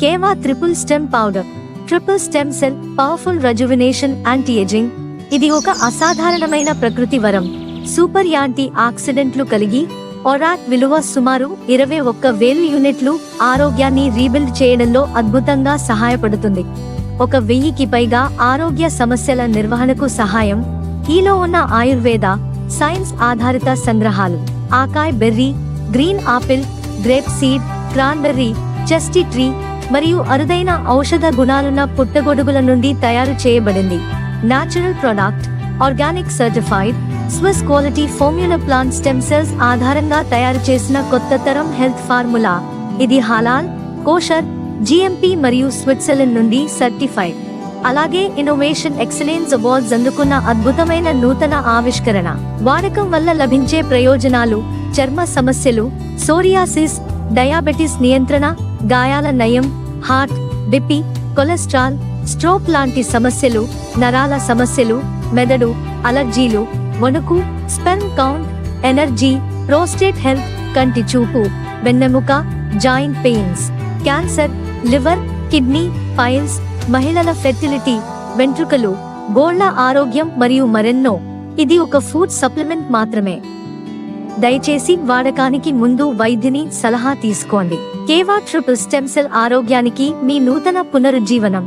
కేవా triple stem powder. Triple stem cell powerful rejuvenation anti aging. ఇది ఒక అసాధారణమైన ప్రకృతి వరం. సూపర్ యాంటీ ఆక్సిడెంట్లు కలిగి ఒరాక్ విలువ సుమారు 21,000 యూనిట్లు ఆరోగ్యాన్ని రీబిల్డ్ చేయడంలో అద్భుతంగా సహాయపడుతుంది. 1,000కి పైగా ఆరోగ్య సమస్యల నిర్వహణకు సహాయం. ఈలో ఉన్న ఆయుర్వేద, సైన్స్ ఆధారిత సంగ్రహాలు acai berry, green apple, grape seed, cranberry, chaste tree మరియు అరుదైన ఔషధ గుణాలున్న పుట్టగొడుగుల నుండి తయారు చేయబడింది. Natural product, organic certified, Swiss quality formula plant stem cells ఆధారంగా తయారు చేసిన కొత్త తరం హెల్త్ ఫార్ములా. ఇది హలాల్, కోషర్, జిఎంపి మరియు స్విట్జర్లాండ్ నుండి సర్టిఫైడ్. అలాగే ఇన్నోవేషన్ ఎక్సలెన్స్ అవార్డ్స్ అందుకున్న అద్భుతమైన నూతన ఆవిష్కరణ. వాడకం వల్ల లభించే ప్రయోజనాలు: చర్మ సమస్యలు, సోరియాసిస్, డయాబెటిస్ నియంత్రణ, గాయాల నయం, హార్ట్, బిపి, కొలెస్ట్రాల్, స్ట్రోక్ లాంటి సమస్యలు, నరాల సమస్యలు, మెదడు, అలర్జీలు, వణుకు, sperm count, energy, prostate health, కంటి చూపు, వెన్నెముక, joint pains, cancer, liver, kidney, piles, మహిళల ఫెర్టిలిటీ, వెంట్రుకలు, గోళ్ల ఆరోగ్యం మరియు మరెన్నో. ఇది ఒక ఫుడ్ సప్లిమెంట్ మాత్రమే. దయచేసి వాడకానికి ముందు వైద్యుని సలహా తీసుకోండి. కేవా ట్రిపుల్ స్టెమ్ సెల్ ఆరోగ్యానికి మీ నూతన పునరుజ్జీవనం.